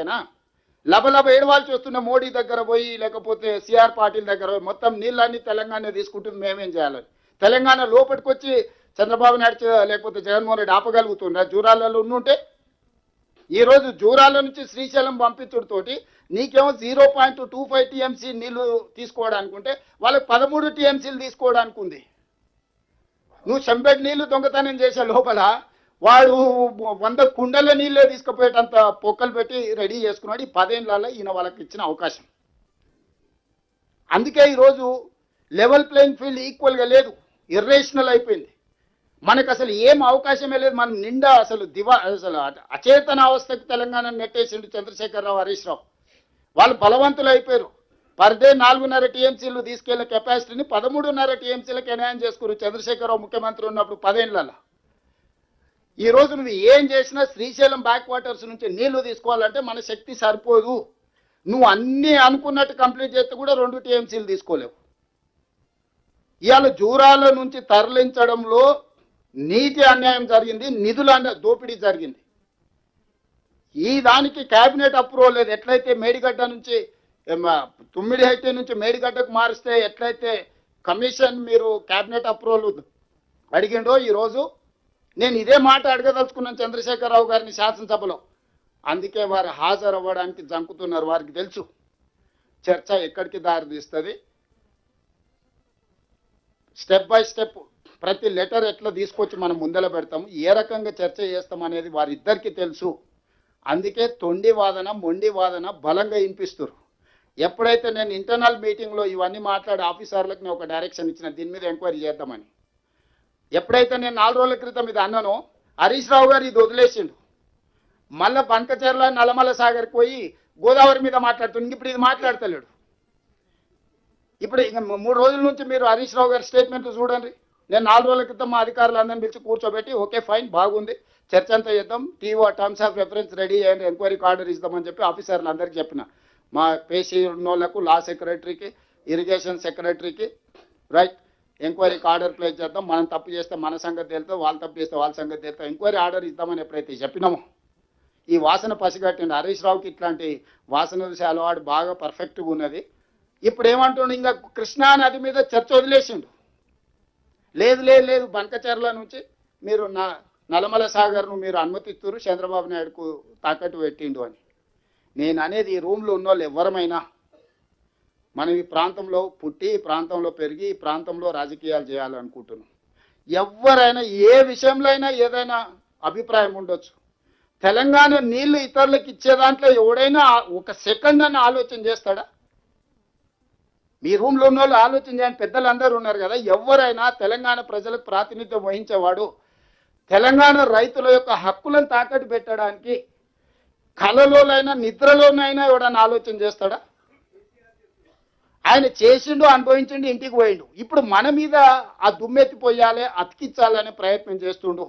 మాటేనా? లబలబ ఏడవాల్సి వస్తున్న మోడీ దగ్గర పోయి లేకపోతే సిఆర్ పాటిల్ దగ్గర పోయి మొత్తం నీళ్ళన్నీ తెలంగాణ తీసుకుంటుంది, మేమేం చేయాలని? తెలంగాణ లోపలికొచ్చి చంద్రబాబు నాయుడు లేకపోతే జగన్మోహన్ రెడ్డి ఆపగలుగుతుండ్రా జూరాలలో ఉండుంటే? ఈరోజు జూరాల నుంచి శ్రీశైలం పంపించుడితోటి నీకేమో 0.25 టీఎంసీ నీళ్లు తీసుకోవడానికి ఉంటే వాళ్ళకి 13 టీఎంసీలు తీసుకోవడానికి ఉంది. నువ్వు చెంబెడ్ నీళ్లు దొంగతనం చేసే లోపల వాడు 100 కుండల నీళ్ళే తీసుకుపోయేటంత పొక్కలు పెట్టి రెడీ చేసుకున్నాడు. ఈ 10 ఏళ్లలో ఈయన వాళ్ళకి ఇచ్చిన అవకాశం. అందుకే ఈరోజు లెవెల్ ప్లేయింగ్ ఫీల్డ్ ఈక్వల్గా లేదు, ఇర్రేషనల్ అయిపోయింది. మనకు అసలు ఏం అవకాశమే లేదు. మనం నిండా అసలు అసలు అచేతన అవస్థకు తెలంగాణ నెట్టేసిండు చంద్రశేఖరరావు, హరీష్ రావు. వాళ్ళు బలవంతులు అయిపోయారు. పర్ డే 4.5 టీఎంసీలు తీసుకెళ్లే కెపాసిటీని 13.5 టీఎంసీలకు ఎన్హాయం చేసుకున్నారు చంద్రశేఖరరావు ముఖ్యమంత్రి ఉన్నప్పుడు 10 ఏళ్లలో. ఈ రోజు నువ్వు ఏం చేసినా శ్రీశైలం బ్యాక్ వాటర్స్ నుంచి నీళ్లు తీసుకోవాలంటే మన శక్తి సరిపోదు. నువ్వు అన్ని అనుకున్నట్టు కంప్లీట్ చేస్తే కూడా 2 టీఎంసీలు తీసుకోలేవు. ఇవాళ జూరాల నుంచి తరలించడంలో నీతి అన్యాయం జరిగింది, నిధుల దోపిడీ జరిగింది. ఈ దానికి కేబినెట్ అప్రూవల్ లేదు. ఎట్లయితే మేడిగడ్డ నుంచి తుమ్మిడిహట్టి నుంచి మేడిగడ్డకు మారిస్తే ఎట్లయితే కమిషన్ మీరు కేబినెట్ అప్రూవల్ అడిగిండో, ఈరోజు నేను ఇదే మాట అడగదలుచుకున్నాను చంద్రశేఖరరావు గారిని శాసనసభలో. అందుకే వారు హాజరు అవ్వడానికి జంకుతున్నారు. వారికి తెలుసు చర్చ ఎక్కడికి దారి తీస్తుంది. స్టెప్ బై స్టెప్ ప్రతి లెటర్ ఎట్లా తీసుకొచ్చి మనం ముందర పెడతాము, ఏ రకంగా చర్చ చేస్తాం అనేది వారిద్దరికీ తెలుసు. అందుకే తొండి వాదన మొండి వాదన బలంగా వినిపిస్తారు. ఎప్పుడైతే నేను ఇంటర్నల్ మీటింగ్లో ఇవన్నీ మాట్లాడి ఆఫీసర్లకు నేను ఒక డైరెక్షన్ ఇచ్చిన దీని మీద ఎంక్వైరీ చేద్దామని, ఎప్పుడైతే నేను 4 రోజుల క్రితం ఇది అన్నానో హరీష్ రావు గారు ఇది వదిలేసిండు. మళ్ళీ బంకచెర్ల నల్లమల సాగర్కి పోయి గోదావరి మీద మాట్లాడుతుంది. ఇప్పుడు ఇది మాట్లాడతలేడు. ఇప్పుడు ఇంకా 3 రోజుల నుంచి మీరు హరీష్ రావు గారి స్టేట్మెంట్ చూడండి. నేను 4 రోజుల క్రితం మా అధికారులందరినీ పిలిచి కూర్చోబెట్టి ఓకే ఫైన్ బాగుంది చర్చ అంతా చేద్దాం, TO terms of reference ready అయ్యండి, ఎంక్వైరీకి ఆర్డర్ ఇద్దామని చెప్పి ఆఫీసర్లు అందరికీ చెప్పిన. మా పేషీ ఉన్నోళ్లకు లా సెక్రటరీకి, ఇరిగేషన్ సెక్రటరీకి రైట్ ఎంక్వైరీకి ఆర్డర్ ప్లేస్ చేద్దాం. మనం తప్పు చేస్తే మన సంగతి తెలుస్తాం, వాళ్ళు తప్పు చేస్తే వాళ్ళ సంగతి తెలుస్తాం, ఎంక్వైరీ ఆర్డర్ ఇద్దామని ఎప్పుడైతే చెప్పినామో ఈ వాసన పసిగట్టిండి. హరీష్ రావుకి ఇట్లాంటి వాసన చూసే అలవాటు బాగా పర్ఫెక్ట్గా ఉన్నది. ఇప్పుడు ఏమంటుండు, ఇంకా కృష్ణా నది మీద చర్చ వదిలేసిండు. లేదు లేదు లేదు బంకచెర్ల నుంచి మీరు నల్లమల సాగర్ను మీరు అనుమతిస్తున్నారు, చంద్రబాబు నాయుడుకు తాకట్టు పెట్టిండు అని. నేను అనేది ఈ రూమ్లో ఉన్న వాళ్ళు ఎవరమైనా మనం ఈ ప్రాంతంలో పుట్టి, ఈ ప్రాంతంలో పెరిగి, ఈ ప్రాంతంలో రాజకీయాలు చేయాలనుకుంటున్నాం. ఎవరైనా ఏ విషయంలో అయినా ఏదైనా అభిప్రాయం ఉండొచ్చు. తెలంగాణ నీళ్లు ఇతరులకు ఇచ్చే దాంట్లో ఎవడైనా ఒక సెకండ్ అని ఆలోచన చేస్తాడా? మీ రూమ్లో ఉన్న వాళ్ళు ఆలోచన చేయని పెద్దలందరూ ఉన్నారు కదా. ఎవరైనా తెలంగాణ ప్రజలకు ప్రాతినిధ్యం వహించేవాడు తెలంగాణ రైతుల యొక్క హక్కులను తాకట్టు పెట్టడానికి కలలోనైనా నిద్రలోనైనా ఎవడన్నా ఆలోచన చేస్తాడా? ఆయన చేసిండు, అనుభవించిండు, ఇంటికి పోయిండు. ఇప్పుడు మన మీద ఆ దుమ్మెత్తిపోయాలి, అతికించాలనే ప్రయత్నం చేస్తుండు.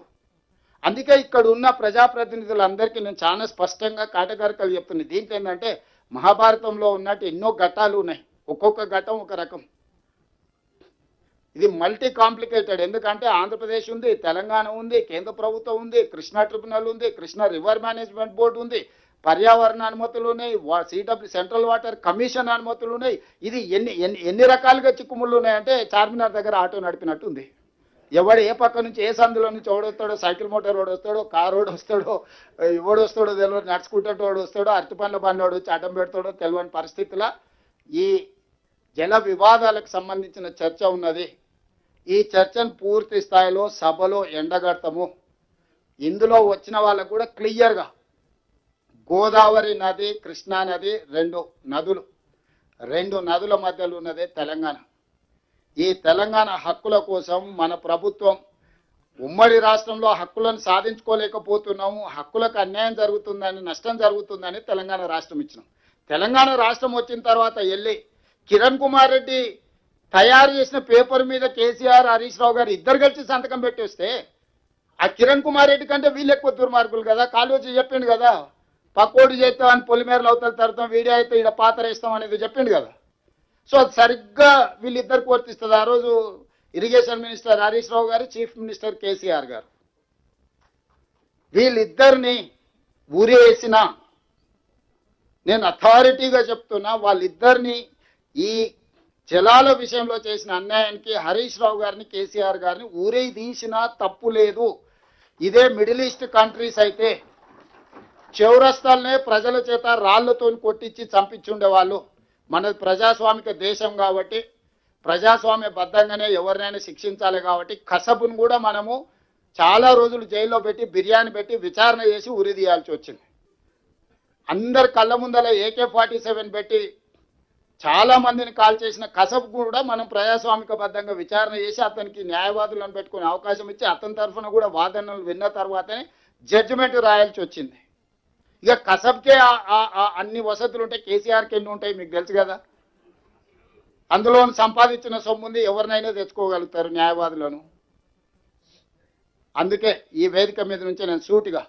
అందుకే ఇక్కడ ఉన్న ప్రజాప్రతినిధులందరికీ నేను చాలా స్పష్టంగా కాటకారికలు చెప్తున్నాను. దీంట్లో ఏంటంటే మహాభారతంలో ఉన్నట్టు ఎన్నో ఘట్టాలు ఉన్నాయి, ఒక్కొక్క ఘట్టం ఒక రకం. ఇది మల్టీ కాంప్లికేటెడ్. ఎందుకంటే ఆంధ్రప్రదేశ్ ఉంది, తెలంగాణ ఉంది, కేంద్ర ప్రభుత్వం ఉంది, కృష్ణా ట్రిబ్యునల్ ఉంది, కృష్ణా రివర్ మేనేజ్మెంట్ బోర్డు ఉంది, పర్యావరణ అనుమతులు ఉన్నాయి, సిడబ్ల్యూ సెంట్రల్ వాటర్ కమిషన్ అనుమతులు ఉన్నాయి. ఇది ఎన్ని రకాలుగా చిక్కుముళ్ళు ఉన్నాయంటే చార్మినార్ దగ్గర ఆటో నడిపినట్టు ఉంది. ఎవడు ఏ పక్క నుంచి ఏ సందులో నుంచి ఓడొస్తాడో, సైకిల్ మోటార్ వాడు వస్తాడో, కారు వాడు వస్తాడో, ఎవడు వస్తాడో తెలియదు, నడుచుకుంటే వాడు వస్తాడో, అరటి పండ్ల బండి వచ్చి అడ్డం పెడతాడో తెలియని పరిస్థితుల ఈ జల వివాదాలకు సంబంధించిన చర్చ ఉన్నది. ఈ చర్చను పూర్తి స్థాయిలో సభలో ఎండగడతాము. ఇందులో వచ్చిన వాళ్ళకు కూడా క్లియర్గా గోదావరి నది, కృష్ణా నది రెండు నదుల మధ్యలో ఉన్నదే తెలంగాణ. ఈ తెలంగాణ హక్కుల కోసం మన ప్రభుత్వం ఉమ్మడి రాష్ట్రంలో హక్కులను సాధించుకోలేకపోతున్నాము, హక్కులకు అన్యాయం జరుగుతుందని, నష్టం జరుగుతుందని తెలంగాణ రాష్ట్రం ఇచ్చినాం. తెలంగాణ రాష్ట్రం వచ్చిన తర్వాత వెళ్ళి కిరణ్ కుమార్ రెడ్డి తయారు చేసిన పేపర్ మీద కేసీఆర్, హరీష్ రావు గారు ఇద్దరు కలిసి సంతకం పెట్టేస్తే ఆ కిరణ్ కుమార్ రెడ్డి కంటే వీళ్ళు ఎక్కువ దుర్మార్గులు కదా. కాళోజీ చెప్పిండు కదా, పక్కోడు చేస్తామని పొలిమేరలు అవుతారు తరుతాం, వీడియో అయితే ఇక్కడ పాత్ర వేస్తాం అనేది చెప్పిండు కదా. సో అది సరిగ్గా వీళ్ళిద్దరికి వర్తిస్తుంది. ఆ రోజు ఇరిగేషన్ మినిస్టర్ హరీష్ రావు గారు, చీఫ్ మినిస్టర్ కేసీఆర్ గారు, వీళ్ళిద్దరిని ఉరేసిన నేను అథారిటీగా చెప్తున్నా, వాళ్ళిద్దరిని ఈ జలాల విషయంలో చేసిన అన్యాయానికి హరీష్ రావు గారిని, కేసీఆర్ గారిని ఊరే తీసినా తప్పు లేదు. ఇదే మిడిల్ ఈస్ట్ కంట్రీస్ అయితే చౌరస్తాలనే ప్రజల చేత రాళ్లతో కొట్టించి చంపించుండేవాళ్ళు. మనది ప్రజాస్వామిక దేశం కాబట్టి ప్రజాస్వామ్య బద్ధంగానే ఎవరినైనా శిక్షించాలి కాబట్టి కసబును కూడా మనము చాలా రోజులు జైల్లో పెట్టి బిర్యానీ పెట్టి విచారణ చేసి ఉరి తీయాల్సి వచ్చింది. అందరి కళ్ళ ముందల AK-47 పెట్టి చాలా మందిని కాల్ చేసిన కసబ్ కూడా మనం ప్రజాస్వామిక బద్ధంగా విచారణ చేసి అతనికి న్యాయవాదులను పెట్టుకునే అవకాశం ఇచ్చి అతని తరఫున కూడా వాదనలు విన్న తర్వాతనే జడ్జిమెంట్ రాయాల్సి వచ్చింది. ఇక కసబ్కే అన్ని వసతులు ఉంటాయి, కేసీఆర్కి ఎన్ని ఉంటాయి మీకు తెలుసు కదా. అందులో సంపాదించిన సొమ్ముంది, ఎవరినైనా తెచ్చుకోగలుగుతారు న్యాయవాదులను. అందుకే ఈ వేదిక మీద నుంచి నేను సూటిగా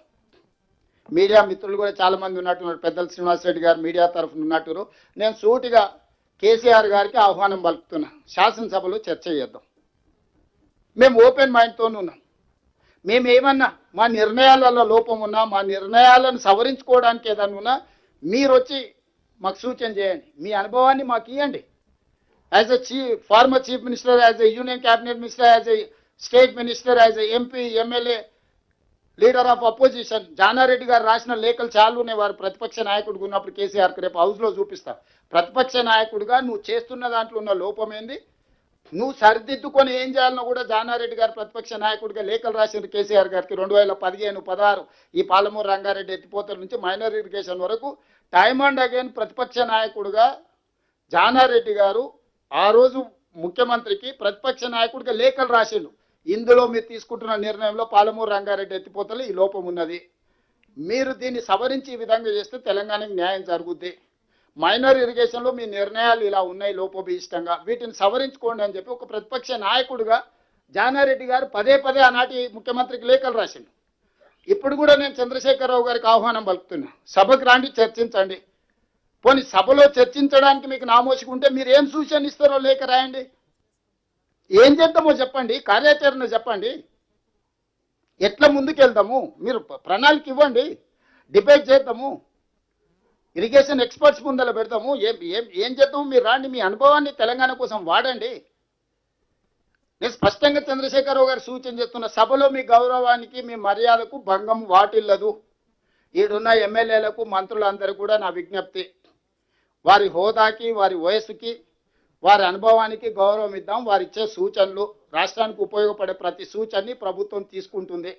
మీడియా మిత్రులు కూడా చాలా మంది ఉన్నట్టున్నారు, పెద్దలు శ్రీనివాస్ రెడ్డి గారు మీడియా తరఫున ఉన్నట్టున్నారు, నేను సూటిగా కేసీఆర్ గారికి ఆహ్వానం పలుకుతున్నా, శాసనసభలో చర్చ చేద్దాం. మేము ఓపెన్ మైండ్తో ఉన్నాం. మేము ఏమన్నా మా నిర్ణయాలలో లోపం ఉన్నా, మా నిర్ణయాలను సవరించుకోవడానికి ఏదన్నా ఉన్నా మీరు వచ్చి మాకు సూచన చేయండి, మీ అనుభవాన్ని మాకు ఇవ్వండి. As a former chief minister, as a union cabinet minister, as a state minister, as a MP, MLA, leader of opposition. Jana Reddy గారు రాసిన లేఖలు చాలు ఉన్నాయి. వారు ప్రతిపక్ష నాయకుడిగా ఉన్నప్పుడు కేసీఆర్కి రేపు హౌస్లో చూపిస్తా. ప్రతిపక్ష నాయకుడిగా నువ్వు చేస్తున్న దాంట్లో ఉన్న లోపం ఏంది, నువ్వు సరిదిద్దుకొని ఏం చేయాలనో కూడా జానారెడ్డి గారు ప్రతిపక్ష నాయకుడిగా లేఖలు రాసింది కేసీఆర్ గారికి 2015, 16 ఈ పాలమూరు రంగారెడ్డి ఎత్తిపోతల నుంచి మైనర్ ఇరిగేషన్ వరకు టైమ్ అండ్ అగైన్ ప్రతిపక్ష నాయకుడిగా జానారెడ్డి గారు ఆ రోజు ముఖ్యమంత్రికి ప్రతిపక్ష నాయకుడిగా లేఖలు రాసిండు. ఇందులో మీరు తీసుకుంటున్న నిర్ణయంలో పాలమూరు రంగారెడ్డి ఎత్తిపోతలు ఈ లోపం ఉన్నది, మీరు దీన్ని సవరించి ఈ విధంగా చేస్తే తెలంగాణకి న్యాయం జరుగుద్ది. మైనర్ ఇరిగేషన్లో మీ నిర్ణయాలు ఇలా ఉన్నాయి లోపభీష్టంగా, వీటిని సవరించుకోండి అని చెప్పి ఒక ప్రతిపక్ష నాయకుడిగా జానారెడ్డి గారు పదే పదే ఆనాటి ముఖ్యమంత్రికి లేఖలు రాసిండు. ఇప్పుడు కూడా నేను చంద్రశేఖరరావు గారికి ఆహ్వానం పలుకుతున్నా, సభకు రాండి, చర్చించండి. పోనీ సభలో చర్చించడానికి మీకు నామోషిక ఉంటే మీరు ఏం సూచన ఇస్తారో లేఖ రాయండి, ఏం చేద్దామో చెప్పండి, కార్యాచరణ చెప్పండి, ఎట్లా ముందుకెళ్దాము మీరు ప్రణాళిక ఇవ్వండి, డిబేట్ చేద్దాము, ఇరిగేషన్ ఎక్స్పర్ట్స్ ముందర పెడతాము, ఏం చేద్దాము మీరు రాండి, మీ అనుభవాన్ని తెలంగాణ కోసం వాడండి. నేను స్పష్టంగా చంద్రశేఖరరావు గారు సూచన చేస్తున్న, సభలో మీ గౌరవానికి మీ మర్యాదకు భంగం వాటిల్లదు. ఈడున్న ఎమ్మెల్యేలకు మంత్రులందరూ కూడా నా విజ్ఞప్తి, వారి హోదాకి, వారి వయసుకి, వారి అనుభవానికి గౌరవం ఇద్దాం. వారు ఇచ్చే సూచనలు, రాష్ట్రానికి ఉపయోగపడే ప్రతి సూచనని ప్రభుత్వం తీసుకుంటుంది.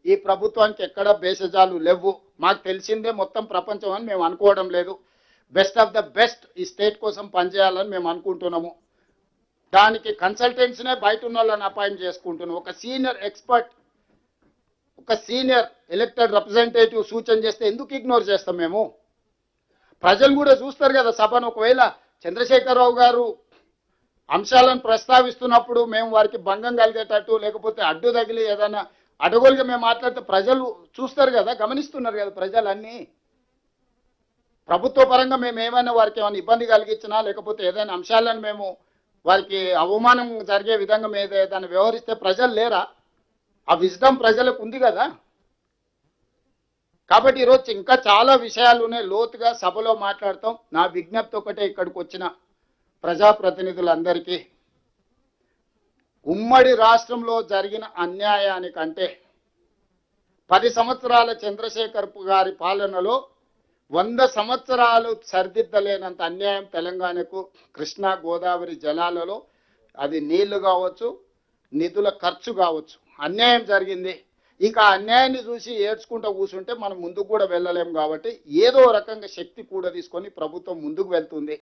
ఈ ప్రభుత్వానికి ఎక్కడ భేషజాలు లేవు. మాకు తెలిసిందే మొత్తం ప్రపంచం అని మేము అనుకోవడం లేదు. బెస్ట్ ఆఫ్ ద బెస్ట్ ఈ స్టేట్ కోసం పనిచేయాలని మేము అనుకుంటున్నాము. దానికి కన్సల్టెంట్స్నే బయట ఉన్న వాళ్ళని అపాయింట్ చేసుకుంటున్నాం. ఒక సీనియర్ ఎక్స్పర్ట్, ఒక సీనియర్ ఎలక్టెడ్ రిప్రజెంటేటివ్ సూచన చేస్తే ఎందుకు ఇగ్నోర్ చేస్తాం మేము? ప్రజలు కూడా చూస్తారు కదా సభను. ఒకవేళ చంద్రశేఖరరావు గారు అంశాలను ప్రస్తావిస్తున్నప్పుడు మేము వారికి భంగం కలిగేటట్టు లేకపోతే అడ్డు తగిలి ఏదైనా అడగోలుగా మేము మాట్లాడితే ప్రజలు చూస్తారు కదా, గమనిస్తున్నారు కదా ప్రజలు అన్నీ. ప్రభుత్వ పరంగా మేము ఏమైనా వారికి ఏమైనా ఇబ్బంది కలిగించినా లేకపోతే ఏదైనా అంశాలను మేము వారికి అవమానం జరిగే విధంగా మీద ఏదైనా వ్యవహరిస్తే ప్రజలు లేరా? ఆ విజ్డమ్ ప్రజలకు ఉంది కదా. కాబట్టి ఈరోజు ఇంకా చాలా విషయాలు ఉన్నాయి, లోతుగా సభలో మాట్లాడతాం. నా విజ్ఞప్తి ఒకటే, ఇక్కడికి వచ్చిన ప్రజాప్రతినిధులందరికీ ఉమ్మడి రాష్ట్రంలో జరిగిన అన్యాయానికంటే 10 సంవత్సరాల చంద్రశేఖర్ గారి పాలనలో 100 సంవత్సరాలు సరిదిద్దలేనంత అన్యాయం తెలంగాణకు కృష్ణా గోదావరి జలాలలో, అది నీళ్లు కావచ్చు, నిధుల ఖర్చు కావచ్చు, అన్యాయం జరిగింది. ఇంకా అన్యాయాన్ని చూసి ఏడ్చుకుంటూ కూర్చుంటే మనం ముందుకు కూడా వెళ్ళలేం. కాబట్టి ఏదో రకంగా శక్తి కూడా తీసుకొని ప్రభుత్వం ముందుకు వెళ్తుంది.